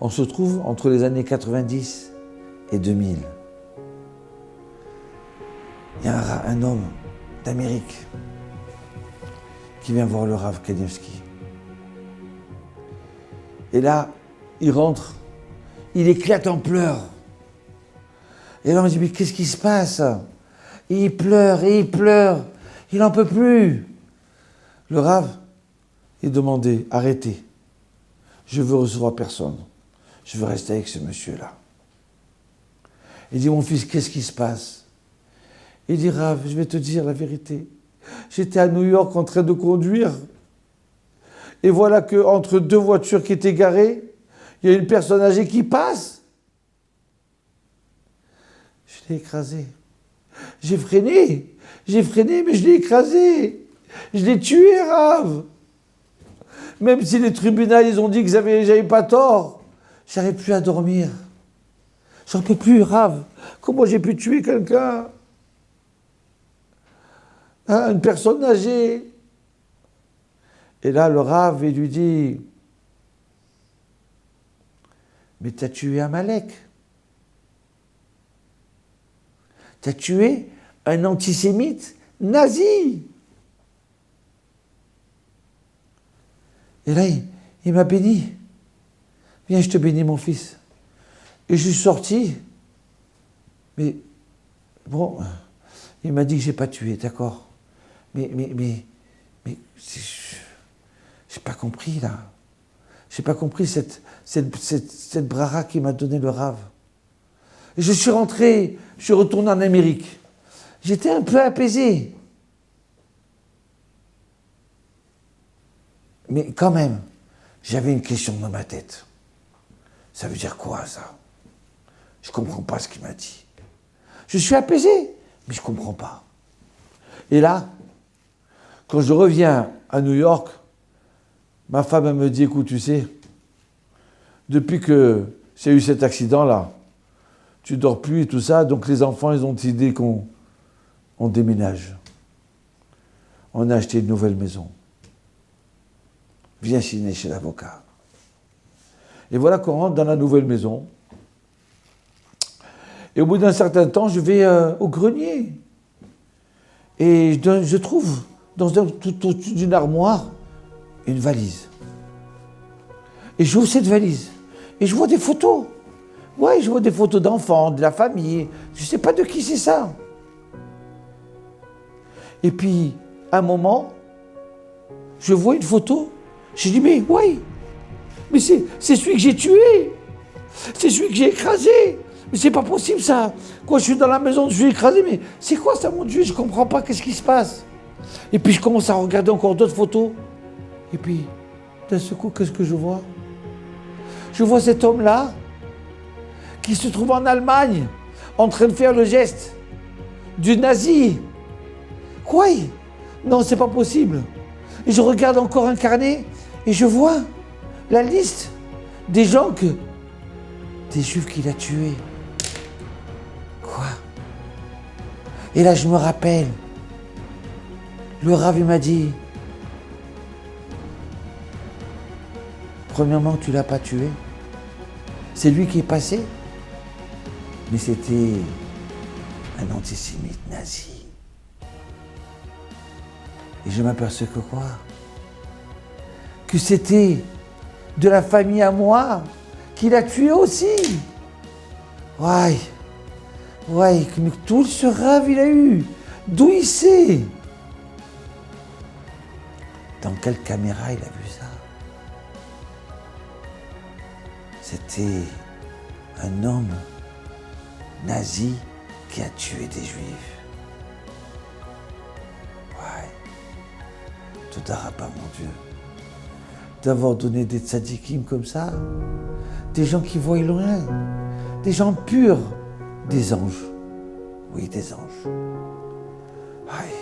On se trouve entre les années 90 et 2000. Il y a un homme d'Amérique qui vient voir le Rav Kanievski. Et là, il rentre, il éclate en pleurs. Et là, on me dit, mais qu'est-ce qui se passe? Et il pleure, il n'en peut plus. Le Rav, il demandait, arrêtez, je veux recevoir personne, je veux rester avec ce monsieur-là. Il dit, mon fils, qu'est-ce qui se passe? Il dit, Rav, je vais te dire la vérité. J'étais à New York en train de conduire. Et voilà qu'entre deux voitures qui étaient garées, il y a une personne âgée qui passe. Je l'ai écrasé. J'ai freiné, mais je l'ai écrasé. Je l'ai tué, Rav. Même si les tribunaux, ils ont dit que j'avais pas tort, j'arrive plus à dormir. J'en peux plus, Rav. Comment j'ai pu tuer quelqu'un? Hein, une personne âgée. Et là, le Rav, il lui dit, mais t'as tué Amalek. T'as tué un antisémite nazi. Et là, il m'a béni. Viens, je te bénis, mon fils. Et je suis sorti. Mais, bon, il m'a dit que je n'ai pas tué, d'accord. Mais j'ai pas compris, là. J'ai pas compris cette brara qui m'a donné le Rav. Et je suis rentré, je suis retourné en Amérique. J'étais un peu apaisé. Mais quand même, j'avais une question dans ma tête. Ça veut dire quoi, ça? Je comprends pas ce qu'il m'a dit. Je suis apaisé, mais je comprends pas. Et là, quand je reviens à New York, ma femme, elle me dit, écoute, tu sais, depuis que j'ai eu cet accident-là, tu dors plus et tout ça, donc les enfants, ils ont décidé qu'on déménage. On a acheté une nouvelle maison. Viens signer chez l'avocat. Et voilà qu'on rentre dans la nouvelle maison. Et au bout d'un certain temps, je vais au grenier. Et je trouve, tout au-dessus d'une armoire, une valise. Et j'ouvre cette valise. Et je vois des photos. Ouais, je vois des photos d'enfants, de la famille. Je ne sais pas de qui c'est ça. Et puis, à un moment, je vois une photo. Je dis, mais oui, mais c'est celui que j'ai tué. C'est celui que j'ai écrasé. Mais c'est pas possible, ça. Quoi, je suis dans la maison, je suis écrasé. Mais c'est quoi ça, mon Dieu? Je comprends pas, qu'est-ce qui se passe? Et puis, je commence à regarder encore d'autres photos. Et puis, d'un seul coup, qu'est-ce que je vois? Je vois cet homme-là qui se trouve en Allemagne, en train de faire le geste du nazi. Quoi? Non, c'est pas possible. Et je regarde encore un carnet et je vois la liste des gens des juifs qu'il a tués. Quoi? Et là, je me rappelle, le Rav, il m'a dit, premièrement, tu l'as pas tué. C'est lui qui est passé. Mais c'était un antisémite nazi. Et je m'aperçois que quoi? Que c'était de la famille à moi qui l'a tué aussi. Ouais, mais tout ce Rav il a eu. D'où il sait? Dans quelle caméra il a vu ça? C'était un homme nazi qui a tué des juifs. Ouais. Tout Araba, mon Dieu. D'avoir donné des tzadikim comme ça, des gens qui voient loin, des gens purs, des anges. Oui, des anges. Ouais.